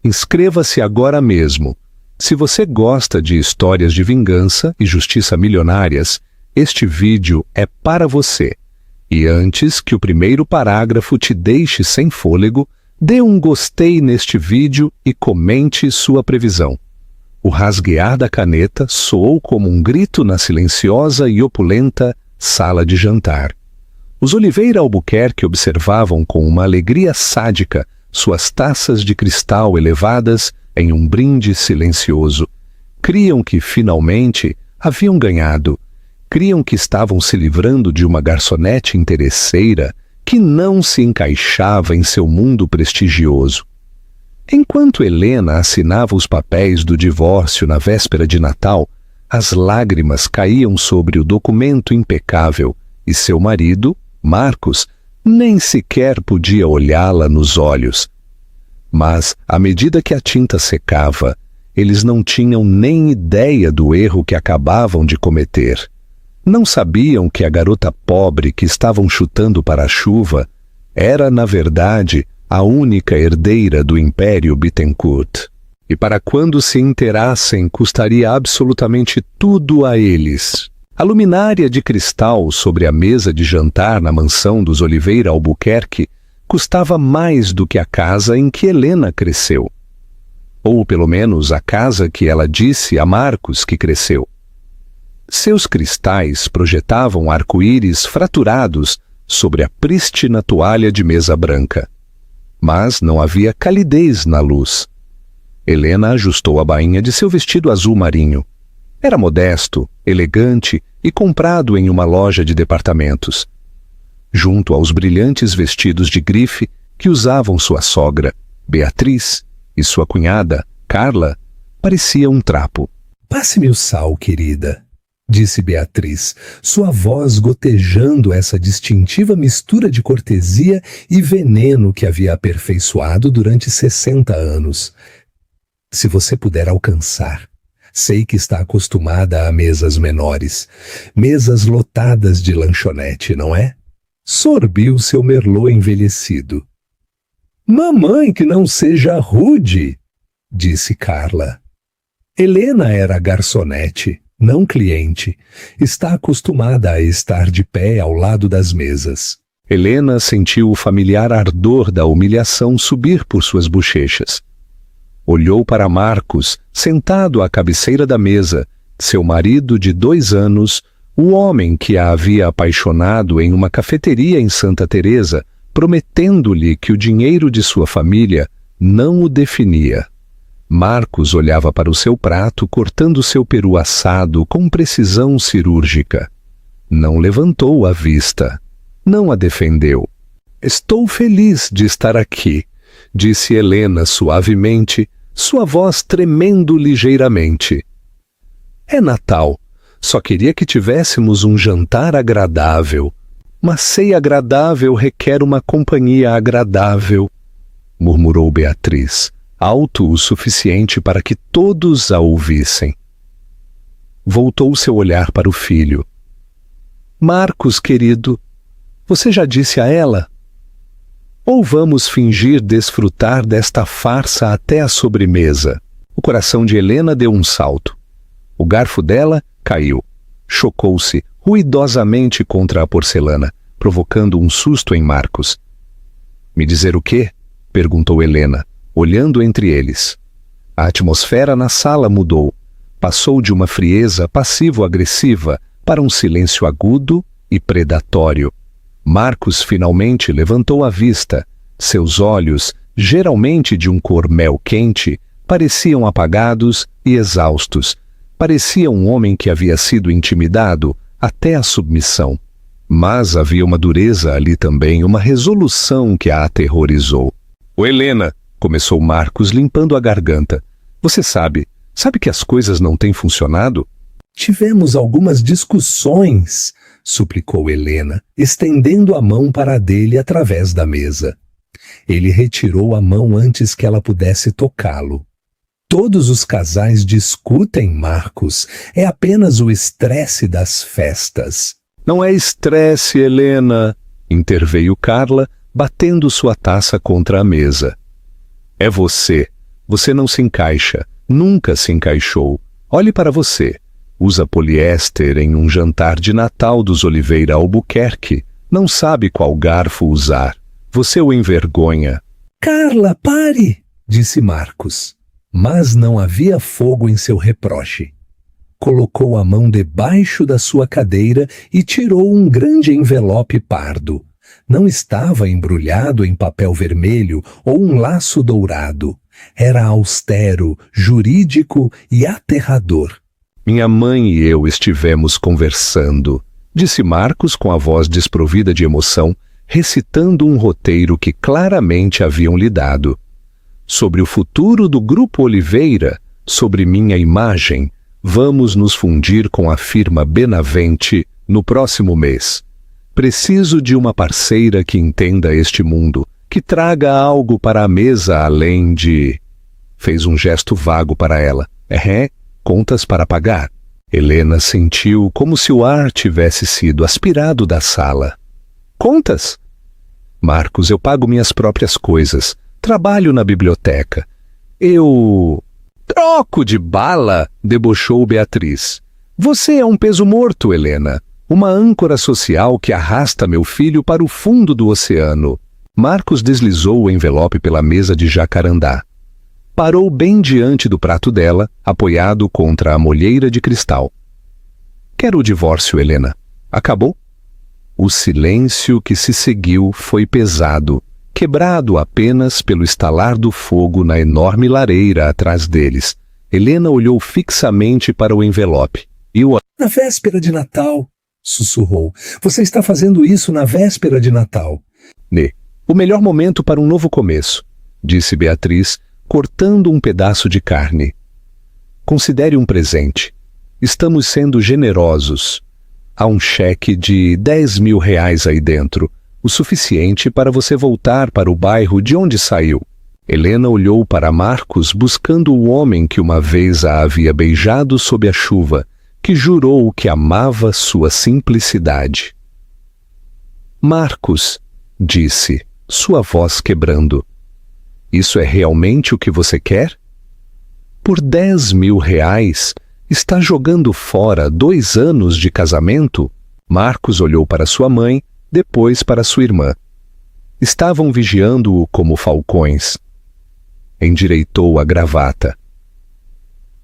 Inscreva-se agora mesmo. Se você gosta de histórias de vingança e justiça milionárias, este vídeo é para você. E antes que o primeiro parágrafo te deixe sem fôlego, dê um gostei neste vídeo e comente sua previsão. O rasguear da caneta soou como um grito na silenciosa e opulenta sala de jantar. Os Oliveira Albuquerque observavam com uma alegria sádica suas taças de cristal elevadas em um brinde silencioso. Criam que, finalmente, haviam ganhado. Criam que estavam se livrando de uma garçonete interesseira que não se encaixava em seu mundo prestigioso. Enquanto Helena assinava os papéis do divórcio na véspera de Natal, as lágrimas caíam sobre o documento impecável e seu marido, Marcos, nem sequer podia olhá-la nos olhos. Mas, à medida que a tinta secava, eles não tinham nem ideia do erro que acabavam de cometer. Não sabiam que a garota pobre que estavam chutando para a chuva era, na verdade, a única herdeira do Império Bittencourt. E para quando se inteirassem, custaria absolutamente tudo a eles. A luminária de cristal sobre a mesa de jantar na mansão dos Oliveira Albuquerque custava mais do que a casa em que Helena cresceu. Ou, pelo menos, a casa que ela disse a Marcos que cresceu. Seus cristais projetavam arco-íris fraturados sobre a prístina toalha de mesa branca. Mas não havia calidez na luz. Helena ajustou a bainha de seu vestido azul marinho. Era modesto, elegante e comprado em uma loja de departamentos. Junto aos brilhantes vestidos de grife que usavam sua sogra, Beatriz, e sua cunhada, Carla, parecia um trapo. "Passe-me o sal, querida", disse Beatriz, sua voz gotejando essa distintiva mistura de cortesia e veneno que havia aperfeiçoado durante 60 anos. "Se você puder alcançar. Sei que está acostumada a mesas menores, mesas lotadas de lanchonete, não é?" Sorbiu seu merlot envelhecido. "Mamãe, que não seja rude", disse Carla. Helena era garçonete, não cliente. Está acostumada a estar de pé ao lado das mesas. Helena sentiu o familiar ardor da humilhação subir por suas bochechas. Olhou para Marcos, sentado à cabeceira da mesa, seu marido de 2 anos, o homem que a havia apaixonado em uma cafeteria em Santa Teresa, prometendo-lhe que o dinheiro de sua família não o definia. Marcos olhava para o seu prato, cortando seu peru assado com precisão cirúrgica. Não levantou a vista. Não a defendeu. "Estou feliz de estar aqui", disse Helena suavemente, sua voz tremendo ligeiramente. "É Natal. Só queria que tivéssemos um jantar agradável. Uma ceia agradável requer uma companhia agradável", murmurou Beatriz, alto o suficiente para que todos a ouvissem. Voltou seu olhar para o filho. "Marcos, querido, você já disse a ela? Ou vamos fingir desfrutar desta farsa até a sobremesa?" O coração de Helena deu um salto. O garfo dela caiu. Chocou-se ruidosamente contra a porcelana, provocando um susto em Marcos. "Me dizer o quê?" perguntou Helena, olhando entre eles. A atmosfera na sala mudou. Passou de uma frieza passivo-agressiva para um silêncio agudo e predatório. Marcos finalmente levantou a vista. Seus olhos, geralmente de um cor mel quente, pareciam apagados e exaustos. Parecia um homem que havia sido intimidado até a submissão. Mas havia uma dureza ali também, uma resolução que a aterrorizou. "Ô Helena", começou Marcos limpando a garganta. "Você sabe que as coisas não têm funcionado?" "Tivemos algumas discussões", suplicou Helena, estendendo a mão para a dele através da mesa. Ele retirou a mão antes que ela pudesse tocá-lo. "Todos os casais discutem, Marcos. É apenas o estresse das festas." "Não é estresse, Helena", interveio Carla, batendo sua taça contra a mesa. "É você. Você não se encaixa, nunca se encaixou. Olhe para você. Usa poliéster em um jantar de Natal dos Oliveira Albuquerque. Não sabe qual garfo usar. Você o envergonha. Carla, pare! Disse Marcos. Mas não havia fogo em seu reproche. Colocou a mão debaixo da sua cadeira e tirou um grande envelope pardo. Não estava embrulhado em papel vermelho ou um laço dourado. Era austero, jurídico e aterrador. Minha mãe e eu estivemos conversando, disse Marcos com a voz desprovida de emoção, recitando um roteiro que claramente haviam lhe dado. Sobre o futuro do Grupo Oliveira, sobre minha imagem, vamos nos fundir com a firma Benavente no próximo mês. Preciso de uma parceira que entenda este mundo, que traga algo para a mesa além de... Fez um gesto vago para ela. Contas para pagar. Helena sentiu como se o ar tivesse sido aspirado da sala. Contas? Marcos, eu pago minhas próprias coisas. Trabalho na biblioteca. Troco de bala, debochou Beatriz. Você é um peso morto, Helena. Uma âncora social que arrasta meu filho para o fundo do oceano. Marcos deslizou o envelope pela mesa de jacarandá. Parou bem diante do prato dela, apoiado contra a molheira de cristal. Quero o divórcio, Helena. Acabou? O silêncio que se seguiu foi pesado, quebrado apenas pelo estalar do fogo na enorme lareira atrás deles. Helena olhou fixamente para o envelope. Na véspera de Natal, sussurrou. Você está fazendo isso na véspera de Natal. O melhor momento para um novo começo, disse Beatriz, cortando um pedaço de carne. Considere um presente. Estamos sendo generosos. Há um cheque de 10 mil reais aí dentro, o suficiente para você voltar para o bairro de onde saiu. Helena olhou para Marcos buscando o homem que uma vez a havia beijado sob a chuva, que jurou que amava sua simplicidade. Marcos, disse, sua voz quebrando. Isso é realmente o que você quer? Por 10 mil reais, está jogando fora 2 anos de casamento? Marcos olhou para sua mãe, depois para sua irmã. Estavam vigiando-o como falcões. Endireitou a gravata.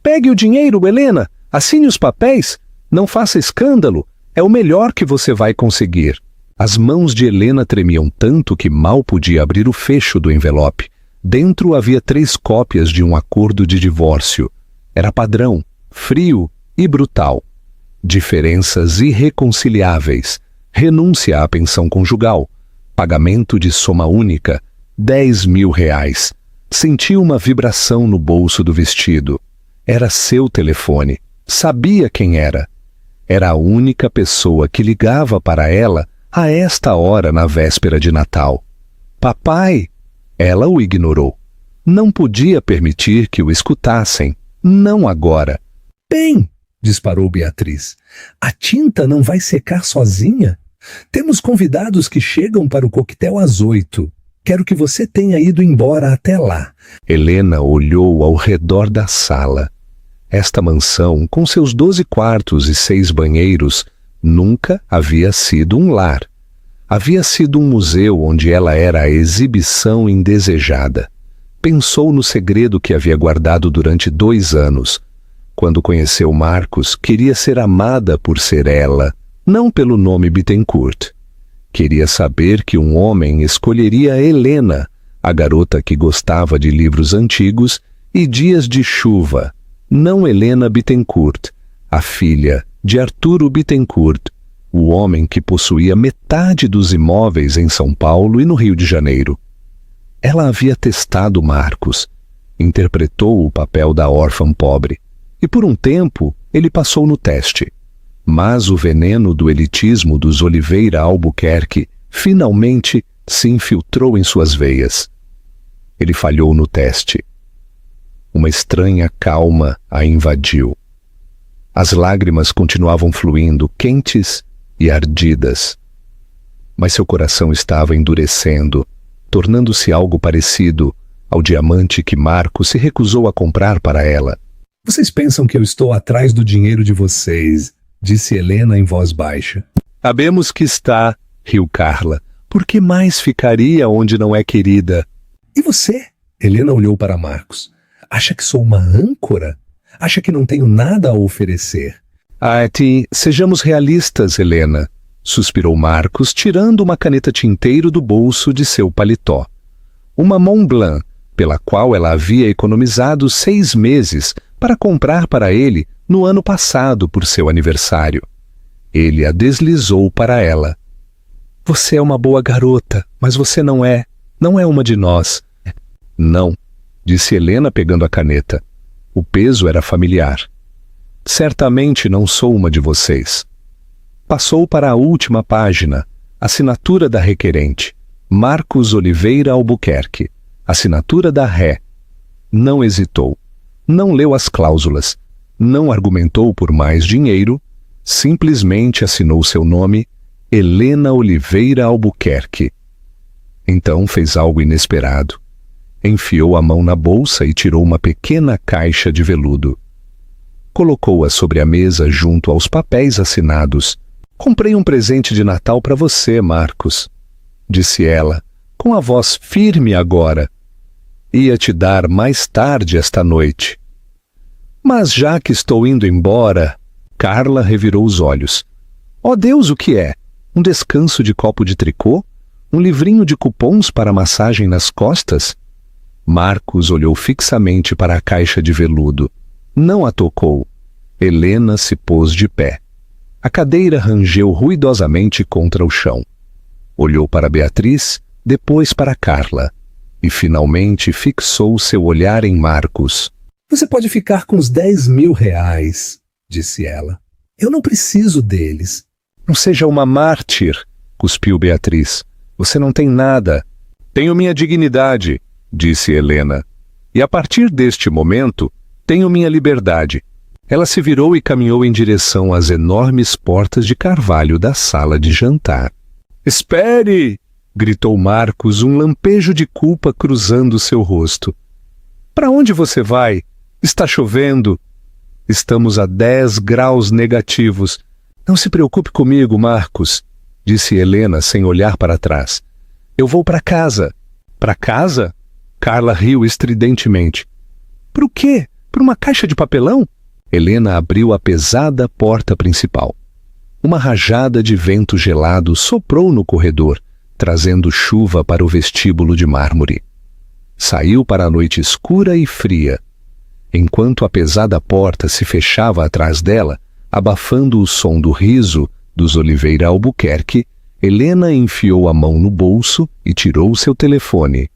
Pegue o dinheiro, Helena! Assine os papéis! Não faça escândalo! É o melhor que você vai conseguir. As mãos de Helena tremiam tanto que mal podia abrir o fecho do envelope. Dentro havia 3 cópias de um acordo de divórcio. Era padrão, frio e brutal. Diferenças irreconciliáveis. Renúncia à pensão conjugal. Pagamento de soma única. 10 mil reais. Sentiu uma vibração no bolso do vestido. Era seu telefone. Sabia quem era. Era a única pessoa que ligava para ela a esta hora na véspera de Natal. Papai! Ela o ignorou. Não podia permitir que o escutassem. Não agora. Bem, disparou Beatriz, a tinta não vai secar sozinha? Temos convidados que chegam para o coquetel às 8. Quero que você tenha ido embora até lá. Helena olhou ao redor da sala. Esta mansão, com seus 12 quartos e 6 banheiros, nunca havia sido um lar. Havia sido um museu onde ela era a exibição indesejada. Pensou no segredo que havia guardado durante 2 anos. Quando conheceu Marcos, queria ser amada por ser ela, não pelo nome Bittencourt. Queria saber que um homem escolheria Helena, a garota que gostava de livros antigos e dias de chuva, não Helena Bittencourt, a filha de Arturo Bittencourt, o homem que possuía metade dos imóveis em São Paulo e no Rio de Janeiro. Ela havia testado Marcos, interpretou o papel da órfã pobre, e por um tempo ele passou no teste. Mas o veneno do elitismo dos Oliveira Albuquerque finalmente se infiltrou em suas veias. Ele falhou no teste. Uma estranha calma a invadiu. As lágrimas continuavam fluindo, quentes e ardidas. Mas seu coração estava endurecendo, tornando-se algo parecido ao diamante que Marcos se recusou a comprar para ela. Vocês pensam que eu estou atrás do dinheiro de vocês, disse Helena em voz baixa. Sabemos que está, riu Carla. Por que mais ficaria onde não é querida? E você? Helena olhou para Marcos. Acha que sou uma âncora? Acha que não tenho nada a oferecer? Sejamos realistas, Helena, suspirou Marcos, tirando uma caneta tinteiro do bolso de seu paletó. Uma Montblanc, pela qual ela havia economizado 6 meses para comprar para ele no ano passado por seu aniversário. Ele a deslizou para ela. Você é uma boa garota, mas você não é uma de nós. Não, disse Helena pegando a caneta. O peso era familiar. Certamente não sou uma de vocês. Passou para a última página, assinatura da requerente, Marcos Oliveira Albuquerque, assinatura da ré. Não hesitou, não leu as cláusulas, não argumentou por mais dinheiro, simplesmente assinou seu nome, Helena Oliveira Albuquerque. Então fez algo inesperado. Enfiou a mão na bolsa e tirou uma pequena caixa de veludo. Colocou-a sobre a mesa junto aos papéis assinados. Comprei um presente de Natal para você, Marcos, disse ela, com a voz firme agora. Ia te dar mais tarde esta noite. Mas já que estou indo embora... Carla revirou os olhos. Oh Deus, o que é? Um descanso de copo de tricô? Um livrinho de cupons para massagem nas costas? Marcos olhou fixamente para a caixa de veludo. Não a tocou. Helena se pôs de pé. A cadeira rangeu ruidosamente contra o chão. Olhou para Beatriz, depois para Carla, e finalmente fixou seu olhar em Marcos. Você pode ficar com os 10.000, disse ela. Eu não preciso deles. Não seja uma mártir, cuspiu Beatriz. Você não tem nada. Tenho minha dignidade, disse Helena. E a partir deste momento, tenho minha liberdade. Ela se virou e caminhou em direção às enormes portas de carvalho da sala de jantar. Espere! Gritou Marcos, um lampejo de culpa cruzando seu rosto. Para onde você vai? Está chovendo. Estamos a 10 graus negativos. Não se preocupe comigo, Marcos, disse Helena sem olhar para trás. Eu vou para casa. Para casa? Carla riu estridentemente. Por quê? Por uma caixa de papelão? Helena abriu a pesada porta principal. Uma rajada de vento gelado soprou no corredor, trazendo chuva para o vestíbulo de mármore. Saiu para a noite escura e fria. Enquanto a pesada porta se fechava atrás dela, abafando o som do riso dos Oliveira Albuquerque, Helena enfiou a mão no bolso e tirou seu telefone.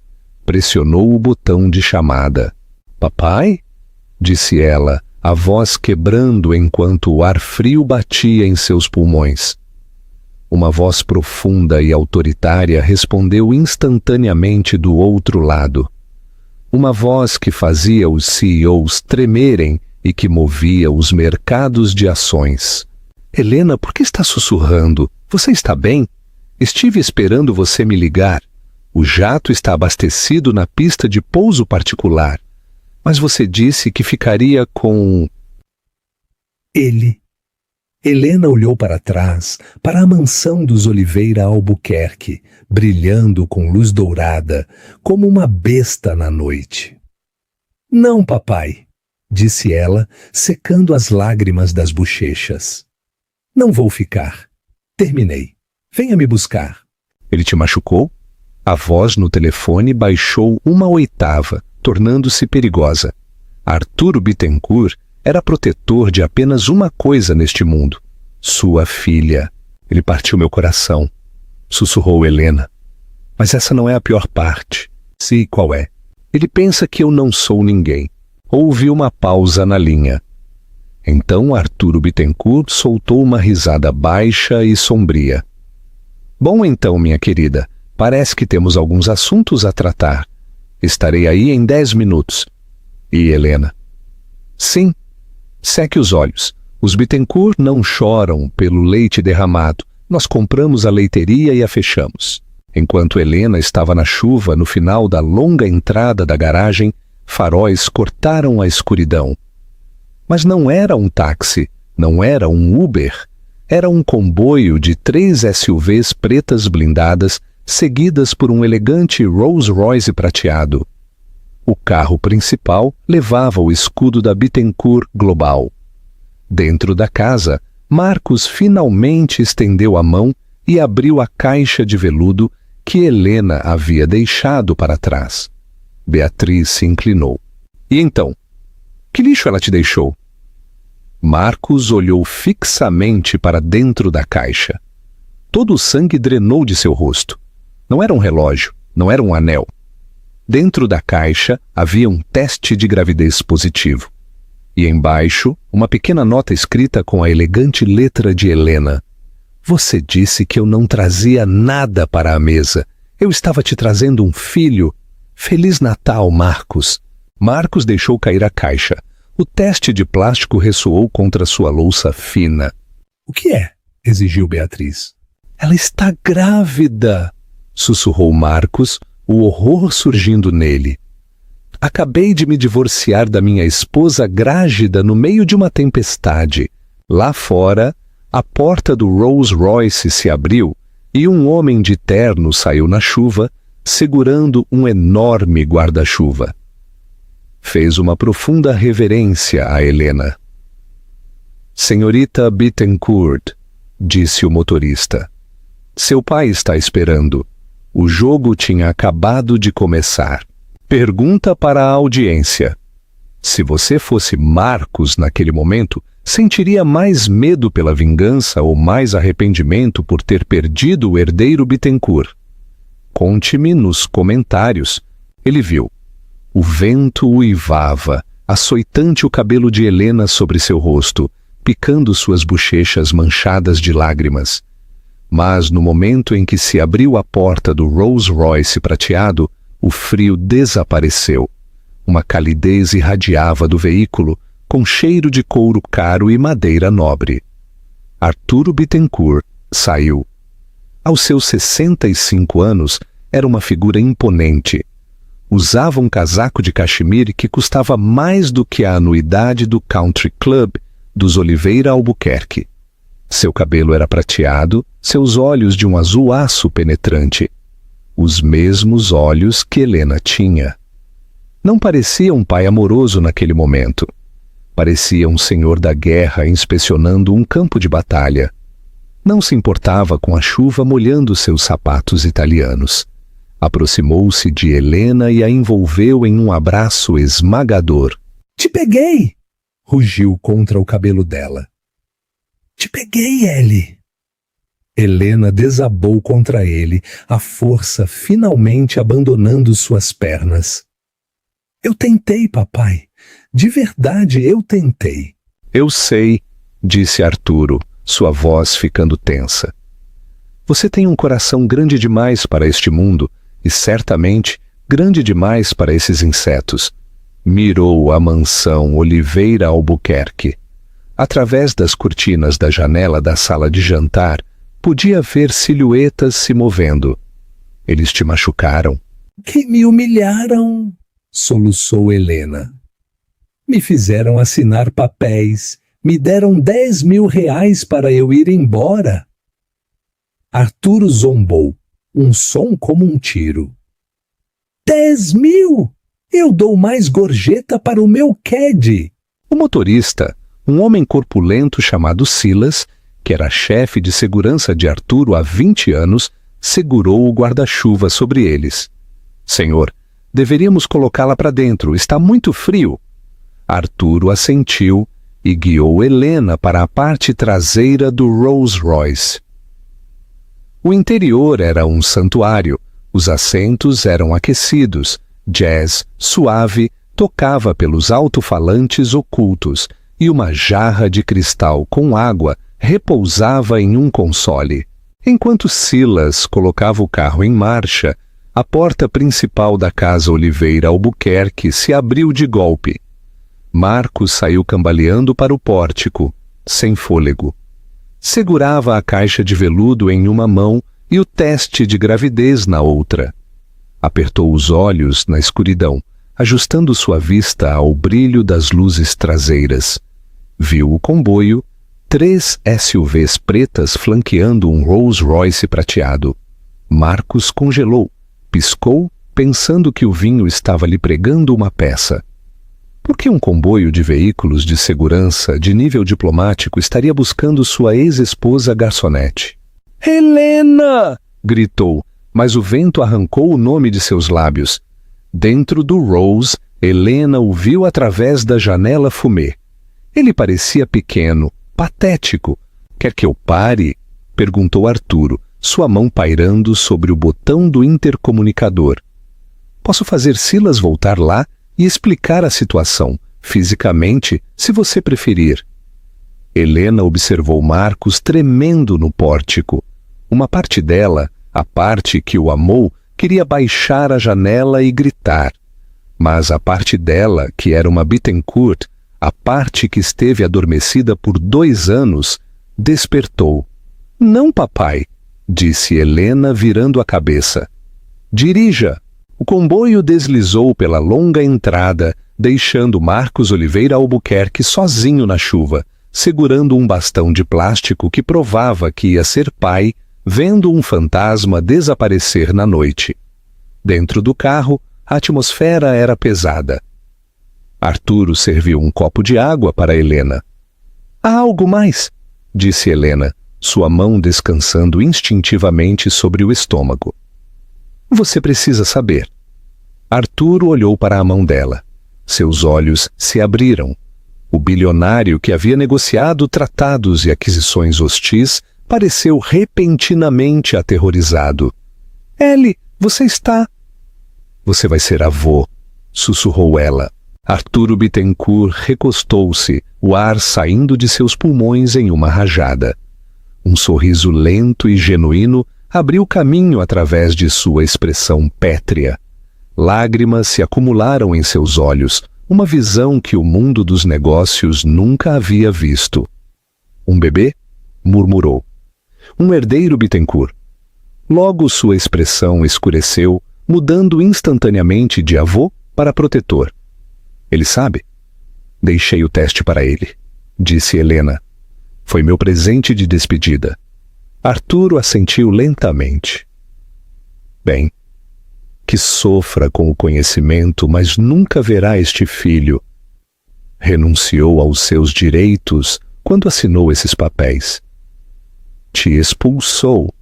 Pressionou o botão de chamada. Papai? Disse ela, a voz quebrando enquanto o ar frio batia em seus pulmões. Uma voz profunda e autoritária respondeu instantaneamente do outro lado. Uma voz que fazia os CEOs tremerem e que movia os mercados de ações. Helena, por que está sussurrando? Você está bem? Estive esperando você me ligar. O jato está abastecido na pista de pouso particular. Mas você disse que ficaria com... Ele. Helena olhou para trás, para a mansão dos Oliveira Albuquerque, brilhando com luz dourada, como uma besta na noite. Não, papai, disse ela, secando as lágrimas das bochechas. Não vou ficar. Terminei. Venha me buscar. Ele te machucou? A voz no telefone baixou 1/8, tornando-se perigosa. Arturo Bittencourt era protetor de apenas uma coisa neste mundo: sua filha. Ele partiu meu coração, sussurrou Helena. Mas essa não é a pior parte. Sim, qual é? Ele pensa que eu não sou ninguém. Houve uma pausa na linha. Então Arturo Bittencourt soltou uma risada baixa e sombria. Bom então, minha querida, parece que temos alguns assuntos a tratar. Estarei aí em 10 minutos. E Helena? Sim. Seque os olhos. Os Bittencourt não choram pelo leite derramado. Nós compramos a leiteria e a fechamos. Enquanto Helena estava na chuva no final da longa entrada da garagem, faróis cortaram a escuridão. Mas não era um táxi, não era um Uber. Era um comboio de 3 SUVs pretas blindadas, seguidas por um elegante Rolls-Royce prateado. O carro principal levava o escudo da Bittencourt Global. Dentro da casa, Marcos finalmente estendeu a mão e abriu a caixa de veludo que Helena havia deixado para trás. Beatriz se inclinou. E então? Que lixo ela te deixou? Marcos olhou fixamente para dentro da caixa. Todo o sangue drenou de seu rosto. Não era um relógio, não era um anel. Dentro da caixa havia um teste de gravidez positivo. E embaixo, uma pequena nota escrita com a elegante letra de Helena. Você disse que eu não trazia nada para a mesa. Eu estava te trazendo um filho. Feliz Natal, Marcos. Marcos deixou cair a caixa. O teste de plástico ressoou contra sua louça fina. O que é? Exigiu Beatriz. Ela está grávida, sussurrou Marcos, o horror surgindo nele. Acabei de me divorciar da minha esposa grávida no meio de uma tempestade. Lá fora, a porta do Rolls-Royce se abriu e um homem de terno saiu na chuva, segurando um enorme guarda-chuva. Fez uma profunda reverência a Helena. Senhorita Bittencourt, disse o motorista. Seu pai está esperando. O jogo tinha acabado de começar. Pergunta para a audiência. Se você fosse Marcos naquele momento, sentiria mais medo pela vingança ou mais arrependimento por ter perdido o herdeiro Bittencourt? Conte-me nos comentários. Ele viu. O vento uivava, açoitante o cabelo de Helena sobre seu rosto, picando suas bochechas manchadas de lágrimas. Mas no momento em que se abriu a porta do Rolls-Royce prateado, o frio desapareceu. Uma calidez irradiava do veículo, com cheiro de couro caro e madeira nobre. Arturo Bittencourt saiu. Aos seus 65 anos, era uma figura imponente. Usava um casaco de cachemire que custava mais do que a anuidade do Country Club dos Oliveira Albuquerque. Seu cabelo era prateado, seus olhos de um azul aço penetrante. Os mesmos olhos que Helena tinha. Não parecia um pai amoroso naquele momento. Parecia um senhor da guerra inspecionando um campo de batalha. Não se importava com a chuva molhando seus sapatos italianos. Aproximou-se de Helena e a envolveu em um abraço esmagador. Te peguei! Rugiu contra o cabelo dela. Te peguei, Ellie! Helena desabou contra ele, a força finalmente abandonando suas pernas. Eu tentei, papai. De verdade, eu tentei. Eu sei, disse Arturo, sua voz ficando tensa. Você tem um coração grande demais para este mundo e, certamente, grande demais para esses insetos. Mirou a mansão Oliveira Albuquerque. Através das cortinas da janela da sala de jantar, podia ver silhuetas se movendo. Eles te machucaram? Que me humilharam, soluçou Helena. Me fizeram assinar papéis, me deram R$10.000 para eu ir embora. Arturo zombou, um som como um tiro. 10.000! Eu dou mais gorjeta para o meu Caddy. O motorista, um homem corpulento chamado Silas, que era chefe de segurança de Arturo há 20 anos, segurou o guarda-chuva sobre eles. Senhor, deveríamos colocá-la para dentro, está muito frio. Arturo assentiu e guiou Helena para a parte traseira do Rolls-Royce. O interior era um santuário, os assentos eram aquecidos, jazz suave tocava pelos alto-falantes ocultos e uma jarra de cristal com água repousava em um console. Enquanto Silas colocava o carro em marcha, a porta principal da casa Oliveira Albuquerque se abriu de golpe. Marcos saiu cambaleando para o pórtico, sem fôlego. Segurava a caixa de veludo em uma mão e o teste de gravidez na outra. Apertou os olhos na escuridão, ajustando sua vista ao brilho das luzes traseiras. Viu o comboio, 3 SUVs pretas flanqueando um Rolls-Royce prateado. Marcos congelou, piscou, pensando que o vinho estava lhe pregando uma peça. Por que um comboio de veículos de segurança de nível diplomático estaria buscando sua ex-esposa garçonete? Helena! Gritou, mas o vento arrancou o nome de seus lábios. Dentro do Rolls, Helena o viu através da janela fumê. Ele parecia pequeno, patético. Quer que eu pare? Perguntou Arturo, sua mão pairando sobre o botão do intercomunicador. Posso fazer Silas voltar lá e explicar a situação, fisicamente, se você preferir. Helena observou Marcos tremendo no pórtico. Uma parte dela, a parte que o amou, queria baixar a janela e gritar. Mas a parte dela, que era uma Bittencourt, a parte que esteve adormecida por 2 anos, despertou. Não, papai, disse Helena virando a cabeça. Dirija. O comboio deslizou pela longa entrada, deixando Marcos Oliveira Albuquerque sozinho na chuva, segurando um bastão de plástico que provava que ia ser pai, vendo um fantasma desaparecer na noite. Dentro do carro, a atmosfera era pesada. Arturo serviu um copo de água para Helena. Há algo mais? Disse Helena, sua mão descansando instintivamente sobre o estômago. Você precisa saber. Arturo olhou para a mão dela. Seus olhos se abriram. O bilionário que havia negociado tratados e aquisições hostis pareceu repentinamente aterrorizado. Ellie, você está... Você vai ser avô, sussurrou ela. Arturo Bittencourt recostou-se, o ar saindo de seus pulmões em uma rajada. Um sorriso lento e genuíno abriu caminho através de sua expressão pétrea. Lágrimas se acumularam em seus olhos, uma visão que o mundo dos negócios nunca havia visto. Um bebê? Murmurou. Um herdeiro Bittencourt. Logo sua expressão escureceu, mudando instantaneamente de avô para protetor. Ele sabe? Deixei o teste para ele, disse Helena. Foi meu presente de despedida. Arturo assentiu lentamente. Bem, que sofra com o conhecimento, mas nunca verá este filho. Renunciou aos seus direitos quando assinou esses papéis. Te expulsou.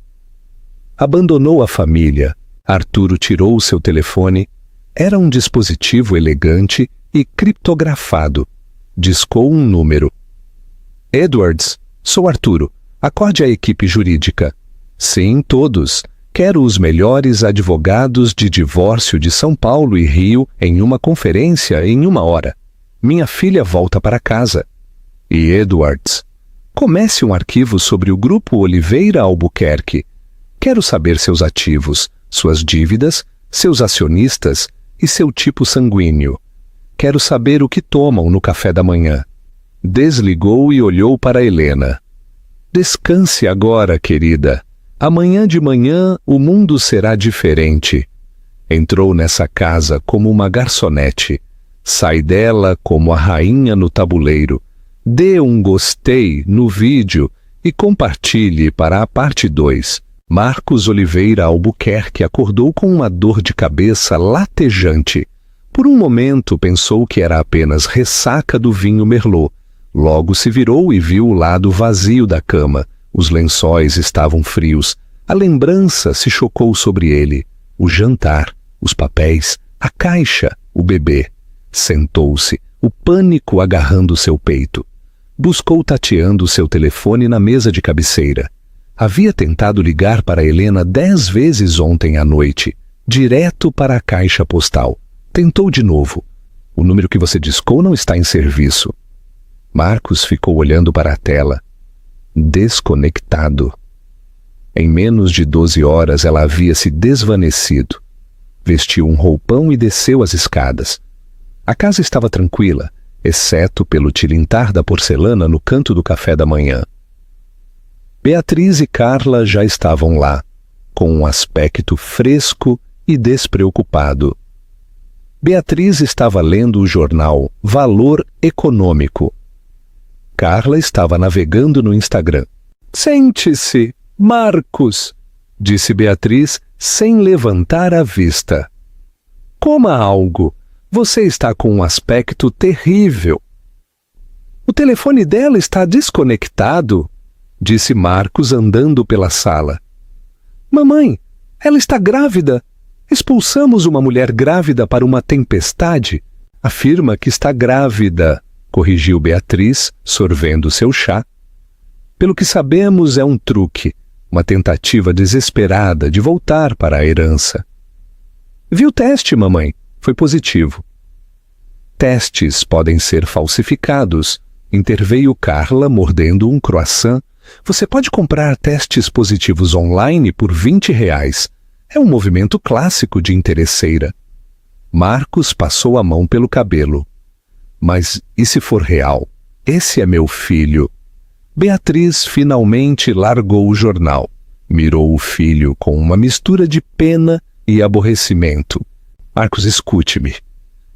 Abandonou a família. Arturo tirou o seu telefone. Era um dispositivo elegante e criptografado. Discou um número. Edwards, sou Arturo. Acorde a equipe jurídica. Sim, todos. Quero os melhores advogados de divórcio de São Paulo e Rio em uma conferência em 1 hora. Minha filha volta para casa. E Edwards, comece um arquivo sobre o Grupo Oliveira Albuquerque. Quero saber seus ativos, suas dívidas, seus acionistas e seu tipo sanguíneo. Quero saber o que tomam no café da manhã. Desligou e olhou para Helena. Descanse agora, querida. Amanhã de manhã o mundo será diferente. Entrou nessa casa como uma garçonete. Sai dela como a rainha no tabuleiro. Dê um gostei no vídeo e compartilhe para a parte 2. Marcos Oliveira Albuquerque acordou com uma dor de cabeça latejante. Por um momento pensou que era apenas ressaca do vinho Merlot. Logo se virou e viu o lado vazio da cama. Os lençóis estavam frios. A lembrança se chocou sobre ele. O jantar, os papéis, a caixa, o bebê. Sentou-se, o pânico agarrando seu peito. Buscou tateando seu telefone na mesa de cabeceira. Havia tentado ligar para Helena 10 vezes ontem à noite, direto para a caixa postal. Tentou de novo. O número que você discou não está em serviço. Marcos ficou olhando para a tela. Desconectado. Em menos de 12 horas ela havia se desvanecido. Vestiu um roupão e desceu as escadas. A casa estava tranquila, exceto pelo tilintar da porcelana no canto do café da manhã. Beatriz e Carla já estavam lá. com um aspecto fresco e despreocupado. Beatriz estava lendo o jornal Valor Econômico. Carla estava navegando no Instagram. "Sente-se, Marcos", disse Beatriz sem levantar a vista. "Coma algo. Você está com um aspecto terrível." "O telefone dela está desconectado", disse Marcos andando pela sala. "Mamãe, ela está grávida. Expulsamos uma mulher grávida para uma tempestade. Afirma que está grávida", corrigiu Beatriz, sorvendo seu chá. "Pelo que sabemos, é um truque, uma tentativa desesperada de voltar para a herança." "Vi o teste, mamãe. Foi positivo." "Testes podem ser falsificados", interveio Carla, mordendo um croissant. "Você pode comprar testes positivos online por R$ 20. É um movimento clássico de interesseira." Marcos passou a mão pelo cabelo. "Mas e se for real? Esse é meu filho." Beatriz finalmente largou o jornal. Mirou o filho com uma mistura de pena e aborrecimento. "Marcos, escute-me.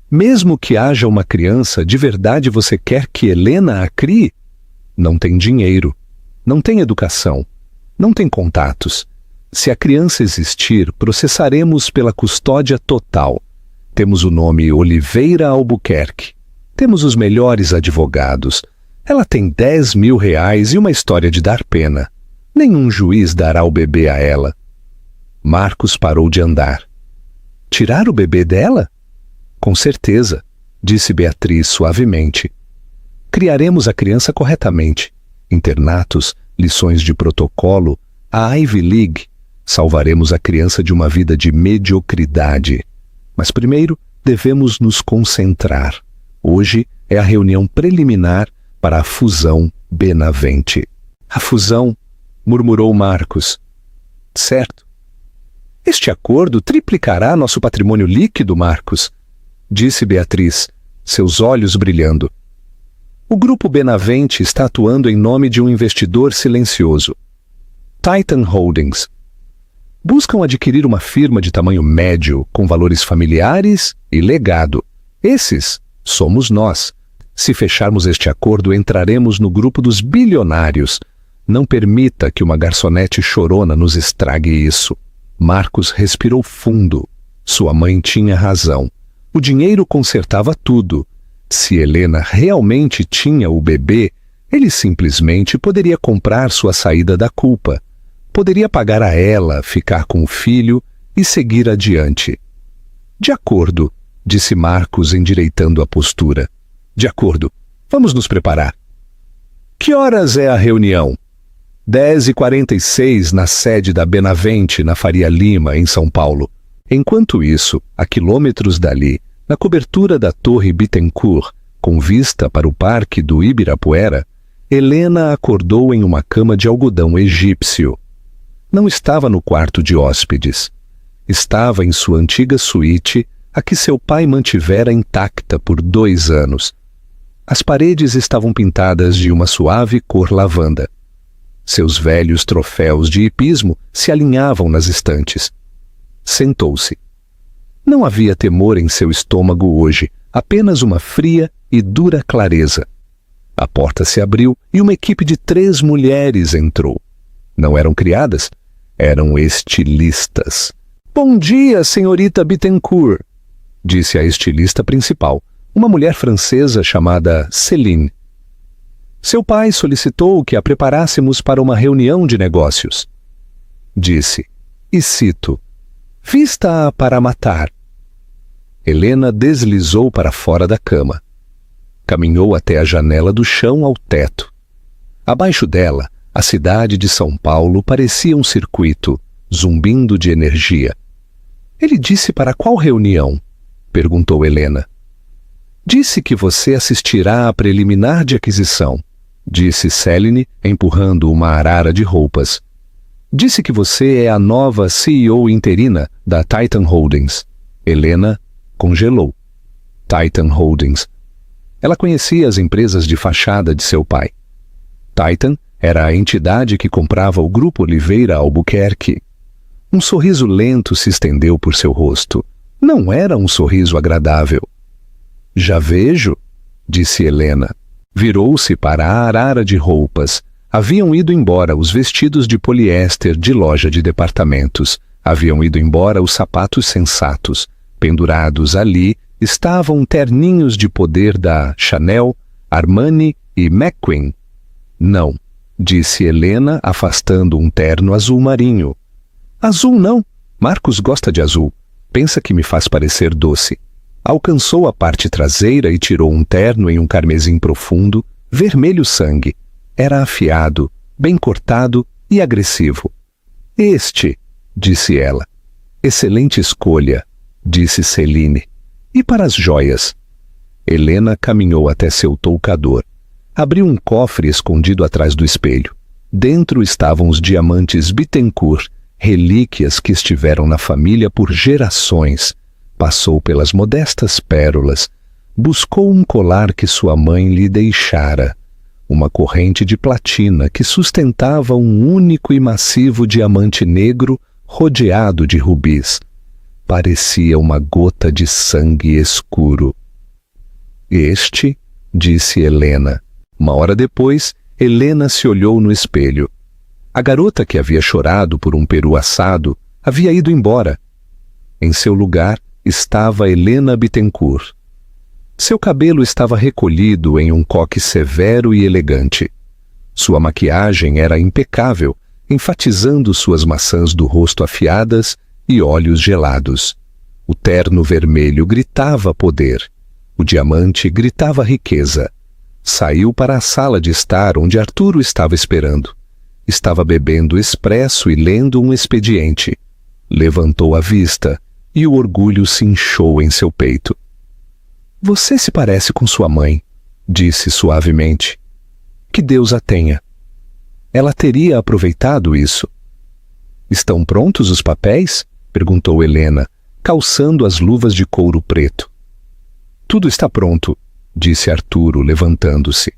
Mesmo que haja uma criança, de verdade você quer que Helena a crie? Não tem dinheiro, não tem educação, não tem contatos. Se a criança existir, processaremos pela custódia total. Temos o nome Oliveira Albuquerque. Temos os melhores advogados. Ela tem R$ 10.000 e uma história de dar pena. Nenhum juiz dará o bebê a ela." Marcos parou de andar. "Tirar o bebê dela?" "Com certeza", disse Beatriz suavemente. "Criaremos a criança corretamente. Internatos, lições de protocolo, a Ivy League. Salvaremos a criança de uma vida de mediocridade. Mas primeiro devemos nos concentrar. Hoje é a reunião preliminar para a fusão Benavente." "A fusão?", murmurou Marcos. "Certo." "Este acordo triplicará nosso patrimônio líquido, Marcos", disse Beatriz, seus olhos brilhando. "O Grupo Benavente está atuando em nome de um investidor silencioso, Titan Holdings. Buscam adquirir uma firma de tamanho médio, com valores familiares e legado. Esses somos nós. Se fecharmos este acordo, entraremos no grupo dos bilionários. Não permita que uma garçonete chorona nos estrague isso." Marcos respirou fundo. Sua mãe tinha razão. O dinheiro consertava tudo. Se Helena realmente tinha o bebê, ele simplesmente poderia comprar sua saída da culpa. Poderia pagar a ela, ficar com o filho e seguir adiante. "De acordo", disse Marcos, endireitando a postura. "De acordo. Vamos nos preparar." "Que horas é a reunião?" 10h46 na sede da Benavente, na Faria Lima, em São Paulo. Enquanto isso, a quilômetros dali, na cobertura da Torre Bittencourt, com vista para o Parque do Ibirapuera, Helena acordou em uma cama de algodão egípcio. Não estava no quarto de hóspedes. Estava em sua antiga suíte, a que seu pai mantivera intacta por 2 anos. As paredes estavam pintadas de uma suave cor lavanda. Seus velhos troféus de hipismo se alinhavam nas estantes. Sentou-se. Não havia temor em seu estômago hoje, apenas uma fria e dura clareza. A porta se abriu e uma equipe de 3 mulheres entrou. Não eram criadas, eram estilistas. "Bom dia, senhorita Bittencourt", disse a estilista principal, uma mulher francesa chamada Céline. "Seu pai solicitou que a preparássemos para uma reunião de negócios", disse, e cito, "vista-a para matar." Helena deslizou para fora da cama. Caminhou até a janela do chão ao teto. Abaixo dela, a cidade de São Paulo parecia um circuito, zumbindo de energia. "Ele disse para qual reunião?", perguntou Helena. "Disse que você assistirá à preliminar de aquisição", disse Céline, empurrando uma arara de roupas. "Disse que você é a nova CEO interina da Titan Holdings." Helena congelou. Titan Holdings. Ela conhecia as empresas de fachada de seu pai. Titan era a entidade que comprava o Grupo Oliveira Albuquerque. Um sorriso lento se estendeu por seu rosto. Não era um sorriso agradável. Já vejo, disse Helena. Virou-se para a arara de roupas. Haviam ido embora os vestidos de poliéster de loja de departamentos. Haviam ido embora os sapatos sensatos. Pendurados ali estavam terninhos de poder da Chanel, Armani e McQueen. Não, disse Helena, afastando um terno azul marinho. Azul não. Marcos gosta de azul. Pensa que me faz parecer doce. Alcançou a parte traseira e tirou um terno em um carmesim profundo, vermelho sangue. Era afiado, bem cortado e agressivo. Este, disse ela. Excelente escolha, disse Celine. E para as joias? Helena caminhou até seu toucador. Abriu um cofre escondido atrás do espelho. Dentro estavam os diamantes Bittencourt, relíquias que estiveram na família por gerações. Passou pelas modestas pérolas. Buscou um colar que sua mãe lhe deixara. Uma corrente de platina que sustentava um único e massivo diamante negro rodeado de rubis. Parecia uma gota de sangue escuro. Este, disse Helena. Uma hora depois, Helena se olhou no espelho. A garota que havia chorado por um peru assado havia ido embora. Em seu lugar estava Helena Bittencourt. Seu cabelo estava recolhido em um coque severo e elegante. Sua maquiagem era impecável, enfatizando suas maçãs do rosto afiadas e olhos gelados. O terno vermelho gritava poder. O diamante gritava riqueza. Saiu para a sala de estar onde Arturo estava esperando. Estava bebendo expresso e lendo um expediente. Levantou a vista e o orgulho se inchou em seu peito. Você se parece com sua mãe, disse suavemente. Que Deus a tenha. Ela teria aproveitado isso. Estão prontos os papéis? Perguntou Helena, calçando as luvas de couro preto. Tudo está pronto, disse Arturo, levantando-se.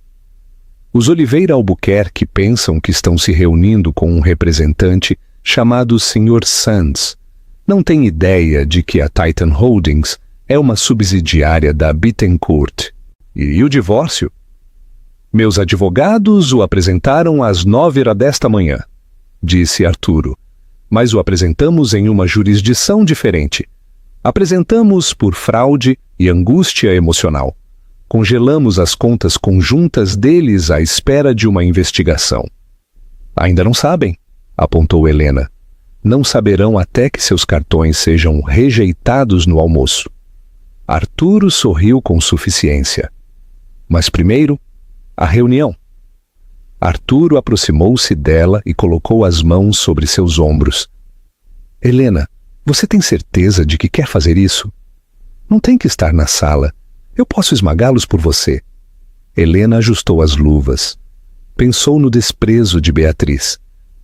Os Oliveira Albuquerque pensam que estão se reunindo com um representante chamado Sr. Sands. Não têm ideia de que a Titan Holdings é uma subsidiária da Bittencourt. E o divórcio? Meus advogados o apresentaram às 9h desta manhã, disse Arturo. Mas o apresentamos em uma jurisdição diferente. Apresentamos por fraude e angústia emocional. Congelamos as contas conjuntas deles à espera de uma investigação. Ainda não sabem, apontou Helena. Não saberão até que seus cartões sejam rejeitados no almoço. Arturo sorriu com suficiência. Mas primeiro, a reunião. Arturo aproximou-se dela e colocou as mãos sobre seus ombros. Helena, você tem certeza de que quer fazer isso? Não tem que estar na sala. Eu posso esmagá-los por você. Helena ajustou as luvas. Pensou no desprezo de Beatriz.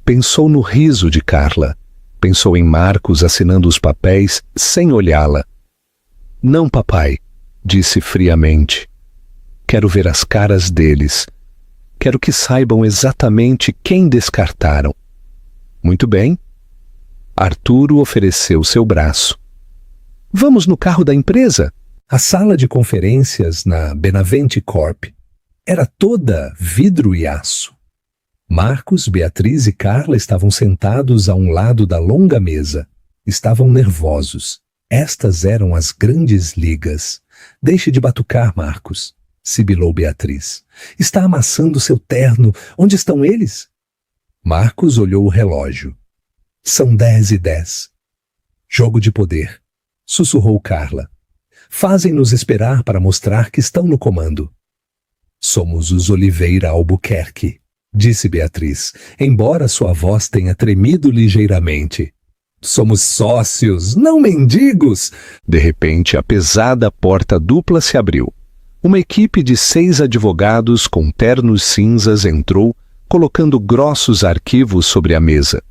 Pensou no riso de Carla. Pensou em Marcos assinando os papéis sem olhá-la. Não, papai, disse friamente. Quero ver as caras deles. Quero que saibam exatamente quem descartaram. Muito bem. Arturo ofereceu seu braço. Vamos no carro da empresa? A sala de conferências na Benavente Corp era toda vidro e aço. Marcos, Beatriz e Carla estavam sentados a um lado da longa mesa. Estavam nervosos. Estas eram as grandes ligas. Deixe de batucar, Marcos, sibilou Beatriz. Está amassando seu terno. Onde estão eles? Marcos olhou o relógio. São 10h10. Jogo de poder, sussurrou Carla. Fazem-nos esperar para mostrar que estão no comando. Somos os Oliveira Albuquerque, disse Beatriz, embora sua voz tenha tremido ligeiramente. Somos sócios, não mendigos! De repente, a pesada porta dupla se abriu. Uma equipe de 6 advogados com ternos cinzas entrou, colocando grossos arquivos sobre a mesa.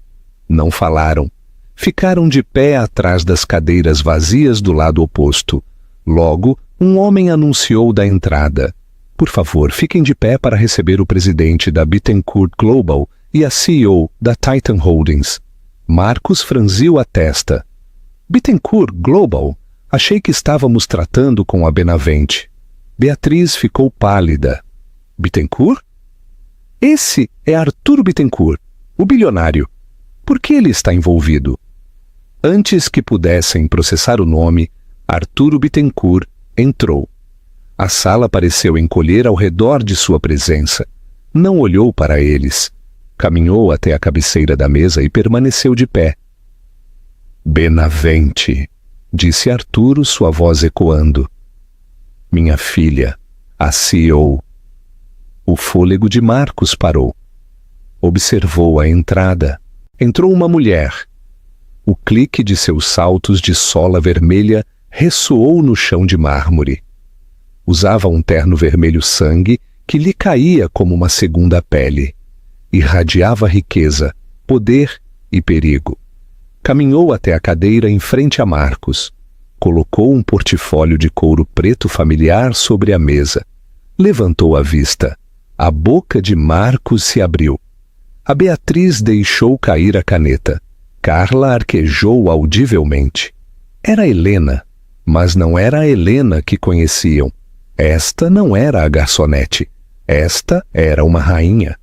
Não falaram. Ficaram de pé atrás das cadeiras vazias do lado oposto. Logo, um homem anunciou da entrada. Por favor, fiquem de pé para receber o presidente da Bittencourt Global e a CEO da Titan Holdings. Marcos franziu a testa. Bittencourt Global. Achei que estávamos tratando com a Benavente. Beatriz ficou pálida. Bittencourt? Esse é Arturo Bittencourt, o bilionário. Por que ele está envolvido? Antes que pudessem processar o nome, Arturo Bittencourt entrou. A sala pareceu encolher ao redor de sua presença. Não olhou para eles. Caminhou até a cabeceira da mesa e permaneceu de pé. Benavente, disse Arturo, sua voz ecoando. Minha filha, a CEO. O fôlego de Marcos parou. Observou a entrada. Entrou uma mulher. O clique de seus saltos de sola vermelha ressoou no chão de mármore. Usava um terno vermelho sangue que lhe caía como uma segunda pele. Irradiava riqueza, poder e perigo. Caminhou até a cadeira em frente a Marcos. Colocou um portfólio de couro preto familiar sobre a mesa. Levantou a vista. A boca de Marcos se abriu. A Beatriz deixou cair a caneta. Carla arquejou audivelmente. Era Helena, mas não era a Helena que conheciam. Esta não era a garçonete. Esta era uma rainha.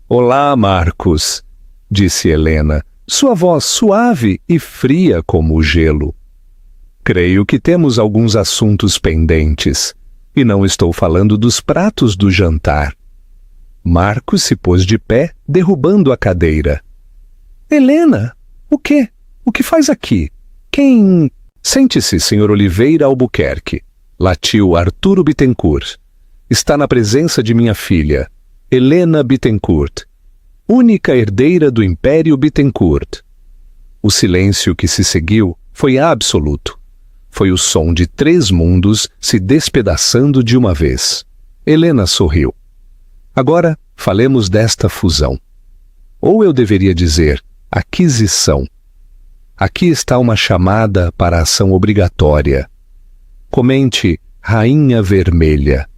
Olá, Marcos, disse Helena, sua voz suave e fria como o gelo. Creio que temos alguns assuntos pendentes, e não estou falando dos pratos do jantar. Marcos se pôs de pé, derrubando a cadeira. Helena, o quê? O que faz aqui? Quem... Sente-se, Sr. Oliveira Albuquerque, latiu Arturo Bittencourt. Está na presença de minha filha, Helena Bittencourt, única herdeira do Império Bittencourt. O silêncio que se seguiu foi absoluto. Foi o som de 3 mundos se despedaçando de uma vez. Helena sorriu. Agora, falemos desta fusão. Ou eu deveria dizer, aquisição. Aqui está uma chamada para a ação obrigatória. Comente Rainha Vermelha.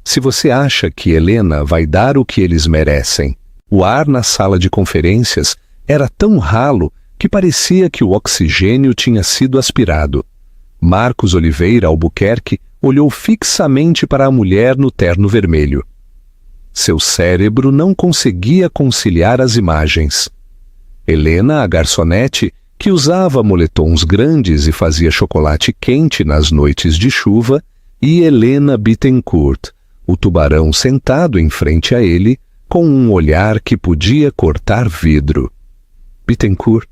Se você acha que Helena vai dar o que eles merecem. O ar na sala de conferências era tão ralo que parecia que o oxigênio tinha sido aspirado. Marcos Oliveira Albuquerque olhou fixamente para a mulher no terno vermelho. Seu cérebro não conseguia conciliar as imagens. Helena, a garçonete, que usava moletons grandes e fazia chocolate quente nas noites de chuva, e Helena Bittencourt, o tubarão sentado em frente a ele, com um olhar que podia cortar vidro. Bittencourt,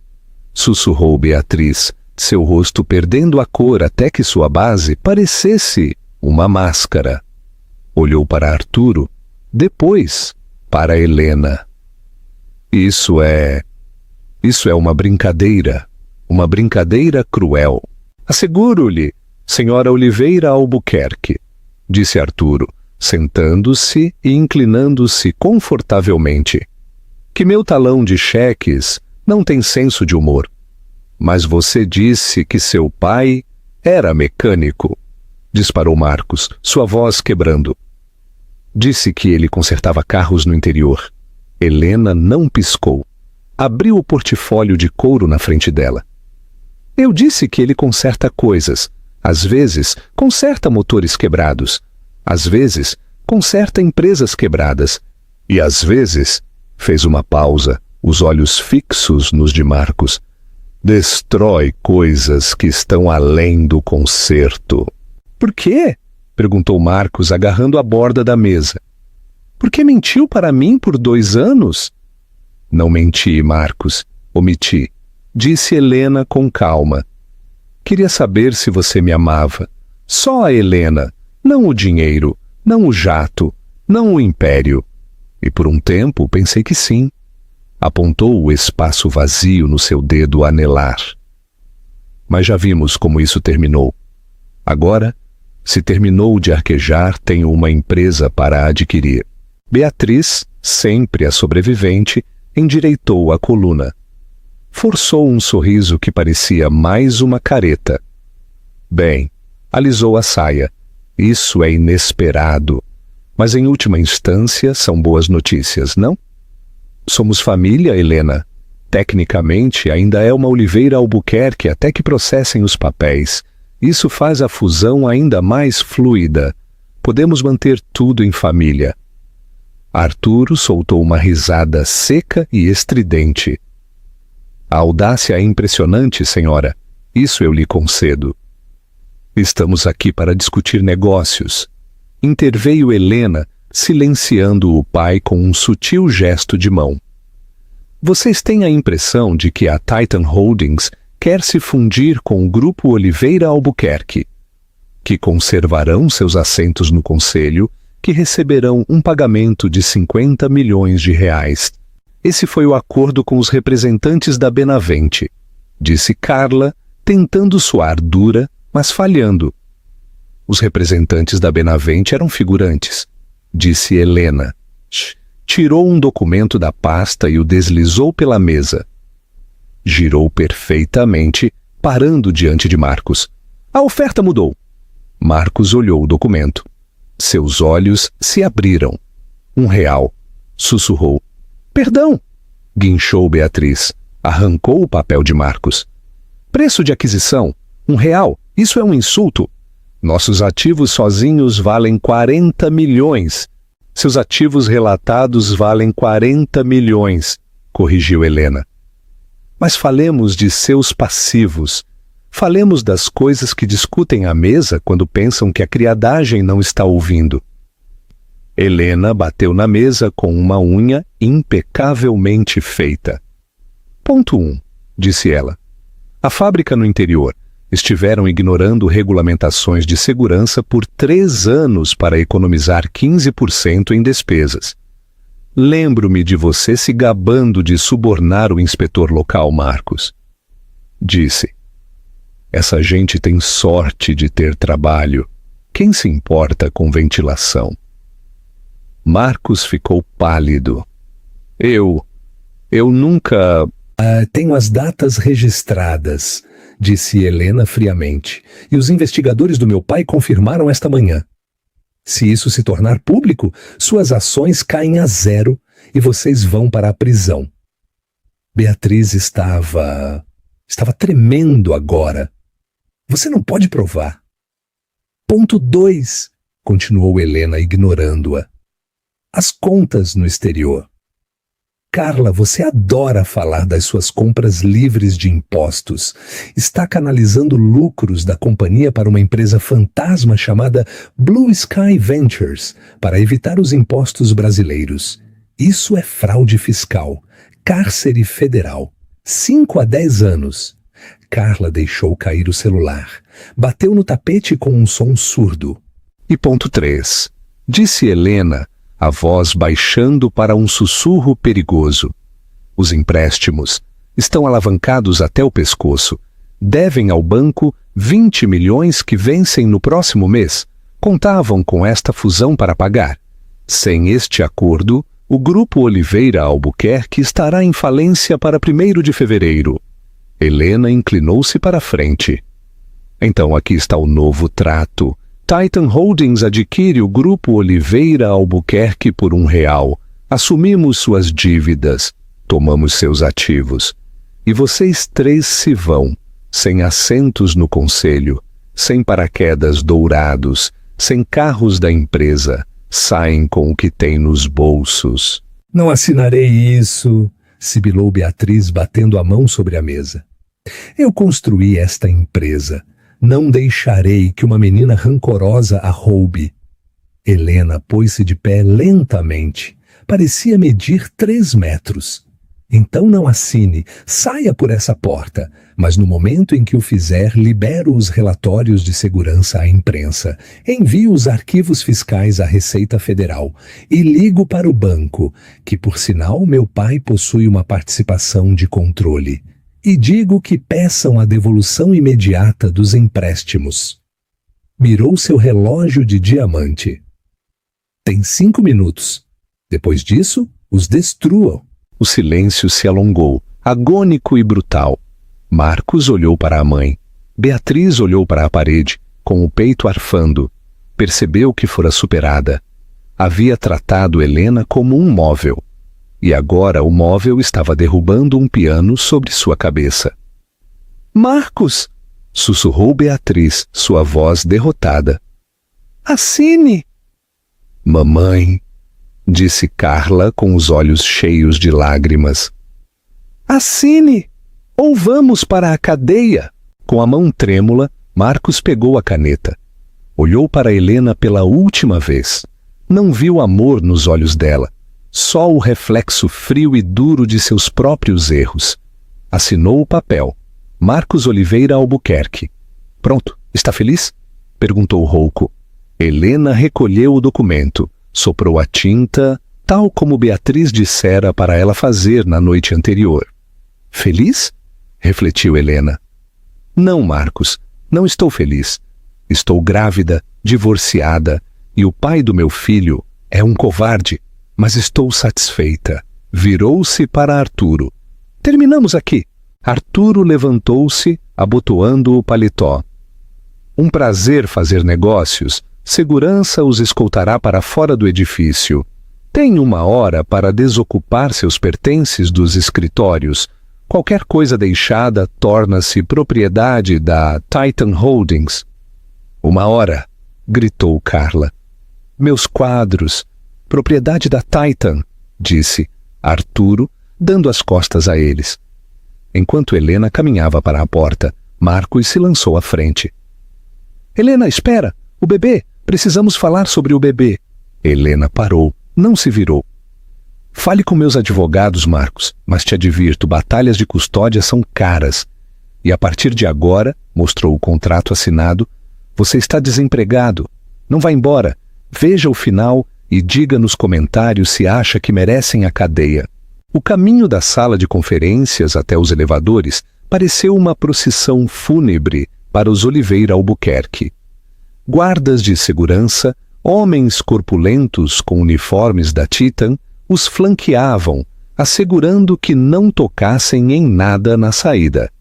sussurrou Beatriz, seu rosto perdendo a cor até que sua base parecesse uma máscara. Olhou para Arturo, depois para Helena. Isso é uma brincadeira cruel. Asseguro-lhe, Senhora Oliveira Albuquerque, disse Arturo, sentando-se e inclinando-se confortavelmente, que meu talão de cheques não tem senso de humor. Mas você disse que seu pai era mecânico, disparou Marcos, sua voz quebrando. Disse que ele consertava carros no interior. Helena não piscou. Abriu o portfólio de couro na frente dela. Eu disse que ele conserta coisas. Às vezes, conserta motores quebrados. Às vezes, conserta empresas quebradas. E às vezes, fez uma pausa, os olhos fixos nos de Marcos, destrói coisas que estão além do conserto. Por quê? Perguntou Marcos, agarrando a borda da mesa. Por que mentiu para mim por 2 anos? Não menti, Marcos. Omiti. Disse Helena com calma. Queria saber se você me amava. Só a Helena, não o dinheiro, não o jato, não o império. E por um tempo pensei que sim. Apontou o espaço vazio no seu dedo anelar. Mas já vimos como isso terminou. Agora, se terminou de arquejar, tenho uma empresa para adquirir. Beatriz, sempre a sobrevivente, endireitou a coluna. Forçou um sorriso que parecia mais uma careta. Bem, alisou a saia. Isso é inesperado. Mas em última instância são boas notícias, não? Somos família, Helena. Tecnicamente, ainda é uma Oliveira Albuquerque até que processem os papéis. Isso faz a fusão ainda mais fluida. Podemos manter tudo em família. Arturo soltou uma risada seca e estridente. A audácia é impressionante, senhora. Isso eu lhe concedo. Estamos aqui para discutir negócios. Interveio Helena, silenciando o pai com um sutil gesto de mão. Vocês têm a impressão de que a Titan Holdings quer se fundir com o Grupo Oliveira Albuquerque, que conservarão seus assentos no conselho, que receberão um pagamento de 50 milhões de reais. Esse foi o acordo com os representantes da Benavente, disse Carla, tentando soar dura, mas falhando. Os representantes da Benavente eram figurantes, disse Helena. Tirou um documento da pasta e o deslizou pela mesa. Girou perfeitamente, parando diante de Marcos. A oferta mudou. Marcos olhou o documento. Seus olhos se abriram. R$1, sussurrou. Perdão, guinchou Beatriz. Arrancou o papel de Marcos. Preço de aquisição, R$1. Isso é um insulto. Nossos ativos sozinhos valem 40 milhões. Seus ativos relatados valem 40 milhões, corrigiu Helena. Mas falemos de seus passivos. Falemos das coisas que discutem à mesa quando pensam que a criadagem não está ouvindo. Helena bateu na mesa com uma unha impecavelmente feita. Ponto 1, disse ela. A fábrica no interior. Estiveram ignorando regulamentações de segurança por 3 anos para economizar 15% em despesas. Lembro-me de você se gabando de subornar o inspetor local, Marcos. Disse. Essa gente tem sorte de ter trabalho. Quem se importa com ventilação? Marcos ficou pálido. Eu nunca... Tenho as datas registradas, disse Helena friamente, e os investigadores do meu pai confirmaram esta manhã. Se isso se tornar público, suas ações caem a 0 e vocês vão para a prisão. Beatriz estava tremendo agora. Você não pode provar. Ponto 2, continuou Helena ignorando-a. As contas no exterior. Carla, você adora falar das suas compras livres de impostos. Está canalizando lucros da companhia para uma empresa fantasma chamada Blue Sky Ventures, para evitar os impostos brasileiros. Isso é fraude fiscal. Cárcere federal. 5 a 10 anos. Carla deixou cair o celular. Bateu no tapete com um som surdo. E ponto 3, disse Helena, a voz baixando para um sussurro perigoso. Os empréstimos estão alavancados até o pescoço. Devem ao banco 20 milhões que vencem no próximo mês. Contavam com esta fusão para pagar. Sem este acordo, o Grupo Oliveira Albuquerque estará em falência para 1º de fevereiro. Helena inclinou-se para a frente. Então aqui está o novo trato. Titan Holdings adquire o Grupo Oliveira Albuquerque por R$1. Assumimos suas dívidas, tomamos seus ativos. E vocês 3 se vão, sem assentos no conselho, sem paraquedas dourados, sem carros da empresa, saem com o que tem nos bolsos. Não assinarei isso, sibilou Beatriz batendo a mão sobre a mesa. Eu construí esta empresa. Não deixarei que uma menina rancorosa a roube. Helena pôs-se de pé lentamente. Parecia medir 3 metros. Então não assine, saia por essa porta. Mas no momento em que o fizer, libero os relatórios de segurança à imprensa. Envio os arquivos fiscais à Receita Federal. E ligo para o banco, que por sinal meu pai possui uma participação de controle. E digo que peçam a devolução imediata dos empréstimos. Mirou seu relógio de diamante. Tem 5 minutos. Depois disso, os destruam. O silêncio se alongou, agônico e brutal. Marcos olhou para a mãe. Beatriz olhou para a parede, com o peito arfando. Percebeu que fora superada. Havia tratado Helena como um móvel. e agora o móvel estava derrubando um piano sobre sua cabeça. Marcos! Sussurrou Beatriz, sua voz derrotada. Assine! Mamãe, disse Carla com os olhos cheios de lágrimas. Assine! Ou vamos para a cadeia! Com a mão trêmula, Marcos pegou a caneta. Olhou para Helena pela última vez. Não viu amor nos olhos dela, só o reflexo frio e duro de seus próprios erros. Assinou o papel. Marcos Oliveira Albuquerque. Pronto, está feliz? Perguntou rouco. Helena recolheu o documento, soprou a tinta, tal como Beatriz dissera para ela fazer na noite anterior. Feliz? Refletiu Helena. Não, Marcos, não estou feliz. Estou grávida, divorciada, e o pai do meu filho é um covarde, mas estou satisfeita. Virou-se para Arturo. Terminamos aqui. Arturo levantou-se, abotoando o paletó. Um prazer fazer negócios. Segurança os escoltará para fora do edifício. Tem 1 hora para desocupar seus pertences dos escritórios. Qualquer coisa deixada torna-se propriedade da Titan Holdings. 1 hora, gritou Carla. Meus quadros, propriedade da Titan, disse Arturo, dando as costas a eles. Enquanto Helena caminhava para a porta, Marcos se lançou à frente. Helena, espera! O bebê! Precisamos falar sobre o bebê. Helena parou, não se virou. Fale com meus advogados, Marcos, mas te advirto, batalhas de custódia são caras. E a partir de agora, mostrou o contrato assinado, você está desempregado. Não vá embora. Veja o final e diga nos comentários se acha que merecem a cadeia. O caminho da sala de conferências até os elevadores pareceu uma procissão fúnebre para os Oliveira Albuquerque. Guardas de segurança, homens corpulentos com uniformes da Titan, os flanqueavam, assegurando que não tocassem em nada na saída.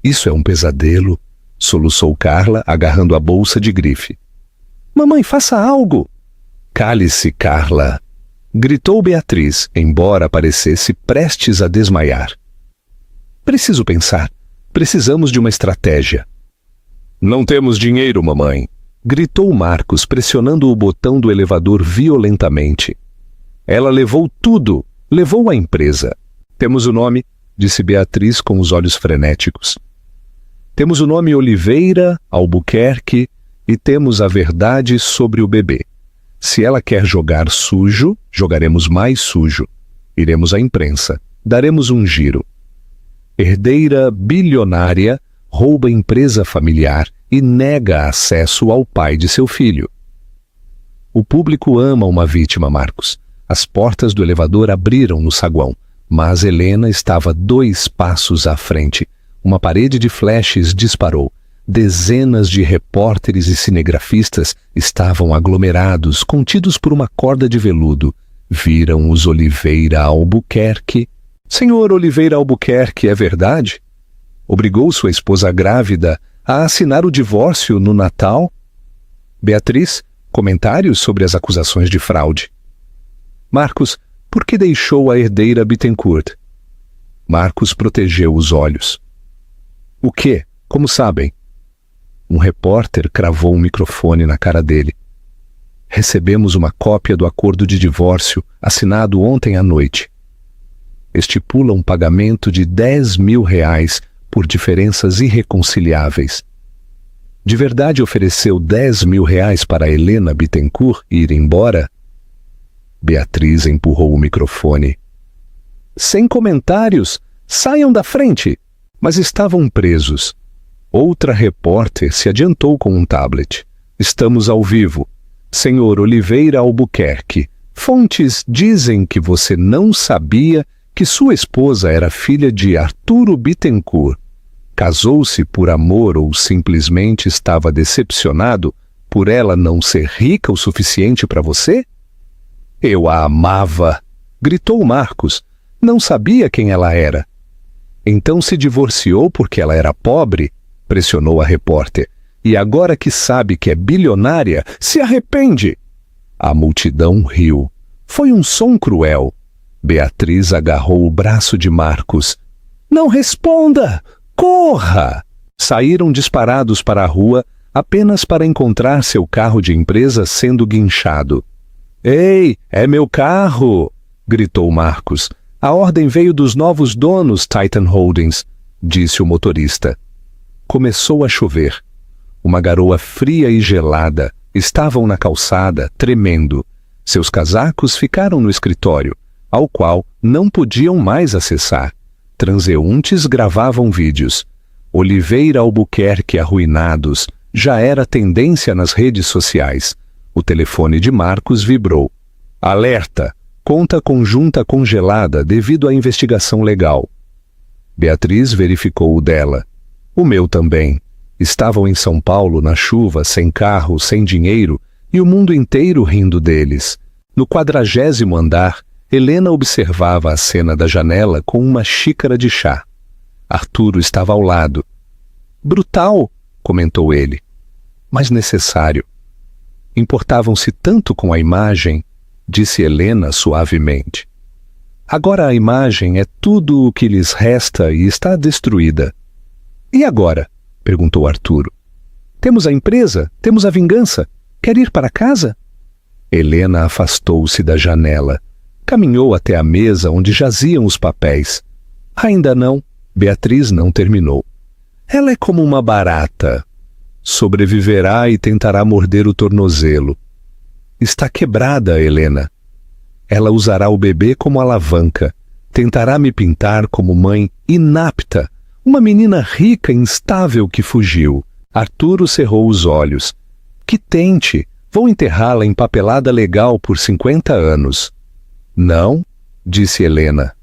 Isso é um pesadelo, soluçou Carla, agarrando a bolsa de grife. Mamãe, faça algo! Cale-se, Carla! Gritou Beatriz, embora parecesse prestes a desmaiar. Preciso pensar. Precisamos de uma estratégia. Não temos dinheiro, mamãe! Gritou Marcos, pressionando o botão do elevador violentamente. Ela levou tudo, levou a empresa. Temos o nome, disse Beatriz com os olhos frenéticos. Temos o nome Oliveira Albuquerque e temos a verdade sobre o bebê. Se ela quer jogar sujo, jogaremos mais sujo. Iremos à imprensa, daremos um giro. Herdeira bilionária rouba empresa familiar e nega acesso ao pai de seu filho. O público ama uma vítima, Marcos. As portas do elevador abriram no saguão, mas Helena estava 2 passos à frente. Uma parede de flashes disparou. Dezenas de repórteres e cinegrafistas estavam aglomerados, contidos por uma corda de veludo. Viram os Oliveira Albuquerque. Senhor Oliveira Albuquerque, é verdade? Obrigou sua esposa grávida a assinar o divórcio no Natal? Beatriz, comentários sobre as acusações de fraude. Marcos, por que deixou a herdeira Bittencourt? Marcos protegeu os olhos. O quê? Como sabem? Um repórter cravou um microfone na cara dele. Recebemos uma cópia do acordo de divórcio assinado ontem à noite. Estipula um pagamento de R$10.000 por diferenças irreconciliáveis. De verdade ofereceu R$10.000 para Helena Bittencourt ir embora? Beatriz empurrou o microfone. Sem comentários! Saiam da frente! Mas estavam presos. Outra repórter se adiantou com um tablet. Estamos ao vivo. Senhor Oliveira Albuquerque, fontes dizem que você não sabia que sua esposa era filha de Arturo Bittencourt. Casou-se por amor ou simplesmente estava decepcionado por ela não ser rica o suficiente para você? Eu a amava, gritou Marcos. Não sabia quem ela era. Então se divorciou porque ela era pobre? Pressionou a repórter. E agora que sabe que é bilionária, se arrepende. A multidão riu. Foi um som cruel. Beatriz agarrou o braço de Marcos. Não responda! Corra! Saíram disparados para a rua apenas para encontrar seu carro de empresa sendo guinchado. Ei, é meu carro! Gritou Marcos. A ordem veio dos novos donos, Titan Holdings, disse o motorista. Começou a chover. Uma garoa fria e gelada. Estavam na calçada, tremendo. Seus casacos ficaram no escritório, ao qual não podiam mais acessar. Transeuntes gravavam vídeos. Oliveira Albuquerque arruinados já era tendência nas redes sociais. O telefone de Marcos vibrou. Alerta! Conta conjunta congelada devido à investigação legal. Beatriz verificou o dela. O meu também. Estavam em São Paulo na chuva, sem carro, sem dinheiro, e o mundo inteiro rindo deles. No 40º andar, Helena observava a cena da janela com uma xícara de chá. Arturo estava ao lado. Brutal, comentou ele. Mas necessário. Importavam-se tanto com a imagem, disse Helena suavemente. Agora a imagem é tudo o que lhes resta e está destruída. E agora? Perguntou Arturo. Temos a empresa, temos a vingança. Quer ir para casa? Helena afastou-se da janela. Caminhou até a mesa onde jaziam os papéis. Ainda não. Beatriz não terminou. Ela é como uma barata. Sobreviverá e tentará morder o tornozelo. Está quebrada, Helena. Ela usará o bebê como alavanca. Tentará me pintar como mãe inapta. Uma menina rica e instável que fugiu. Arturo cerrou os olhos. Que tente. Vou enterrá-la empapelada legal por 50 anos. Não, disse Helena.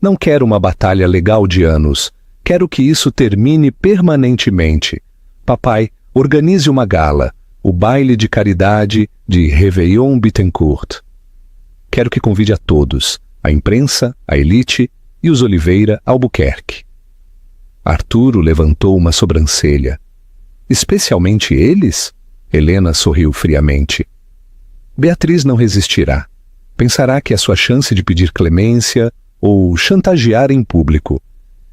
Não quero uma batalha legal de anos. Quero que isso termine permanentemente. Papai, organize uma gala. O baile de caridade de Réveillon Bittencourt. Quero que convide a todos. A imprensa, a elite e os Oliveira Albuquerque. Arturo levantou uma sobrancelha. Especialmente eles? Helena sorriu friamente. Beatriz não resistirá. Pensará que é sua chance de pedir clemência ou chantagear em público.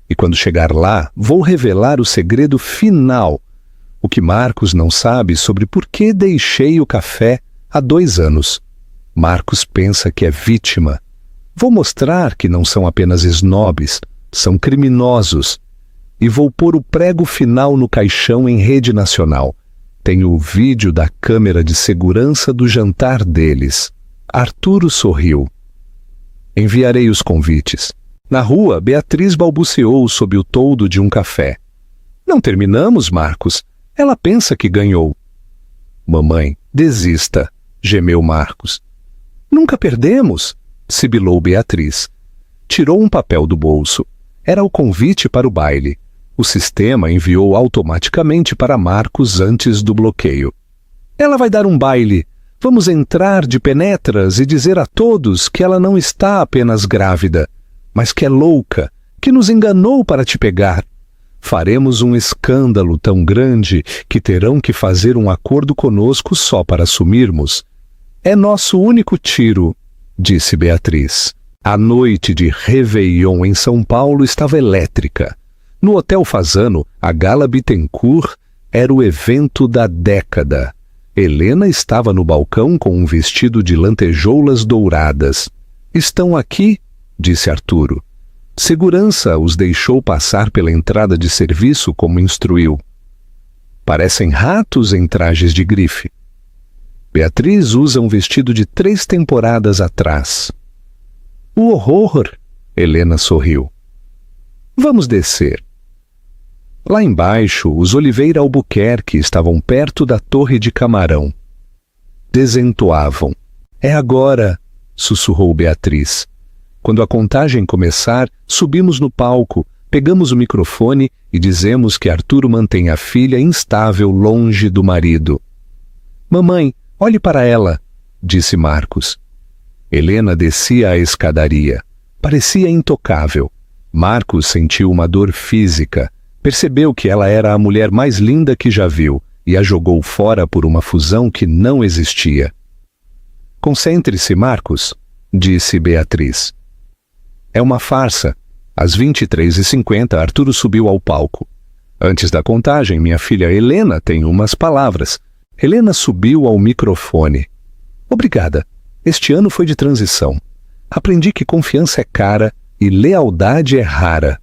E quando chegar lá, vou revelar o segredo final, o que Marcos não sabe sobre por que deixei o café há 2 anos. Marcos pensa que é vítima. Vou mostrar que não são apenas snobs, são criminosos. E vou pôr o prego final no caixão em rede nacional. Tenho o vídeo da câmera de segurança do jantar deles. Arturo sorriu. Enviarei os convites. Na rua, Beatriz balbuciou sob o toldo de um café. Não terminamos, Marcos. Ela pensa que ganhou. Mamãe, desista, gemeu Marcos. Nunca perdemos, sibilou Beatriz. Tirou um papel do bolso. Era o convite para o baile. O sistema enviou automaticamente para Marcos antes do bloqueio. Ela vai dar um baile. Vamos entrar de penetras e dizer a todos que ela não está apenas grávida, mas que é louca, que nos enganou para te pegar. Faremos um escândalo tão grande que terão que fazer um acordo conosco só para assumirmos. É nosso único tiro, disse Beatriz. A noite de Réveillon em São Paulo estava elétrica. No Hotel Fasano, a Gala Bittencourt era o evento da década. Helena estava no balcão com um vestido de lantejoulas douradas. Estão aqui, disse Arturo. Segurança os deixou passar pela entrada de serviço como instruiu. Parecem ratos em trajes de grife. Beatriz usa um vestido de 3 temporadas atrás. O horror! Helena sorriu. Vamos descer. Lá embaixo, os Oliveira Albuquerque estavam perto da Torre de Camarão. Desentoavam. É agora, sussurrou Beatriz. Quando a contagem começar, subimos no palco, pegamos o microfone e dizemos que Arturo mantém a filha instável longe do marido. Mamãe, olhe para ela, disse Marcos. Helena descia a escadaria. Parecia intocável. Marcos sentiu uma dor física. Percebeu que ela era a mulher mais linda que já viu e a jogou fora por uma fusão que não existia. Concentre-se, Marcos, disse Beatriz. É uma farsa. Às 23h50, Arturo subiu ao palco. Antes da contagem, minha filha Helena tem umas palavras. Helena subiu ao microfone. Obrigada. Este ano foi de transição. Aprendi que confiança é cara e lealdade é rara.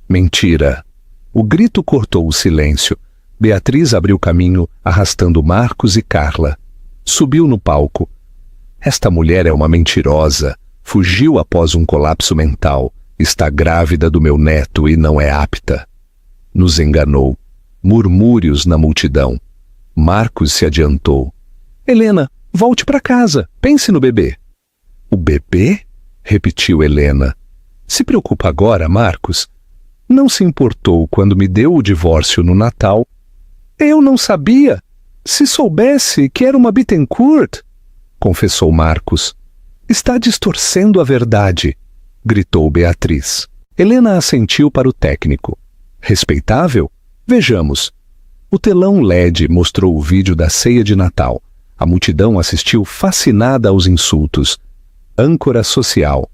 Mentira. O grito cortou o silêncio. Beatriz abriu caminho, arrastando Marcos e Carla. Subiu no palco. Esta mulher é uma mentirosa. Fugiu após um colapso mental. Está grávida do meu neto e não é apta. Nos enganou. Murmúrios na multidão. Marcos se adiantou. Helena, volte para casa. Pense no bebê. O bebê? Repetiu Helena. Se preocupa agora, Marcos. Não se importou quando me deu o divórcio no Natal. Eu não sabia. Se soubesse que era uma Bittencourt, confessou Marcos. Está distorcendo a verdade, gritou Beatriz. Helena assentiu para o técnico. Respeitável? Vejamos. O telão LED mostrou o vídeo da ceia de Natal. A multidão assistiu fascinada aos insultos. Âncora social.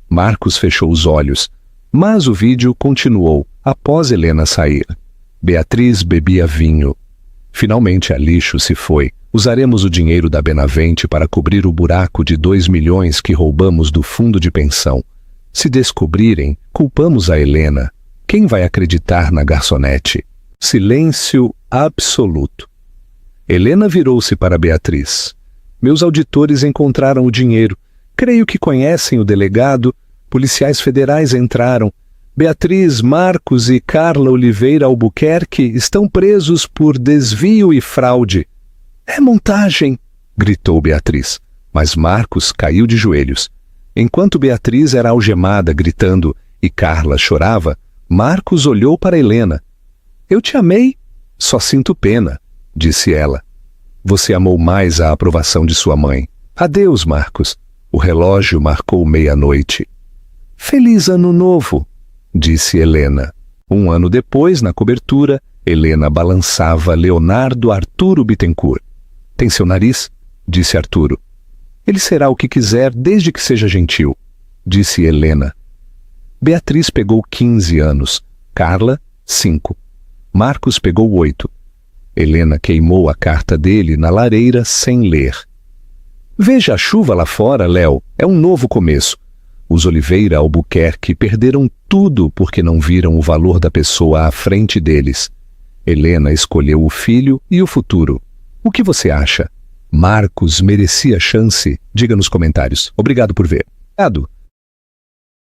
Marcos fechou os olhos, mas o vídeo continuou após Helena sair. Beatriz bebia vinho. Finalmente a lixo se foi. Usaremos o dinheiro da Benavente para cobrir o buraco de 2 milhões que roubamos do fundo de pensão. Se descobrirem, culpamos a Helena. Quem vai acreditar na garçonete? Silêncio absoluto. Helena virou-se para Beatriz. Meus auditores encontraram o dinheiro. Creio que conhecem o delegado. Policiais federais entraram. Beatriz, Marcos e Carla Oliveira Albuquerque estão presos por desvio e fraude. É montagem, gritou Beatriz, mas Marcos caiu de joelhos. Enquanto Beatriz era algemada gritando e Carla chorava, Marcos olhou para Helena. Eu te amei, só sinto pena, disse ela. Você amou mais a aprovação de sua mãe. Adeus, Marcos. O relógio marcou meia-noite. Feliz Ano Novo, disse Helena. 1 ano depois, na cobertura, Helena balançava Leonardo Arturo Bittencourt. Tem seu nariz? Disse Arturo. Ele será o que quiser desde que seja gentil, disse Helena. Beatriz pegou 15 anos, Carla, 5. Marcos pegou 8. Helena queimou a carta dele na lareira sem ler. Veja a chuva lá fora, Léo, é um novo começo. Os Oliveira Albuquerque perderam tudo porque não viram o valor da pessoa à frente deles. Helena escolheu o filho e o futuro. O que você acha? Marcos merecia chance? Diga nos comentários. Obrigado por ver. Obrigado.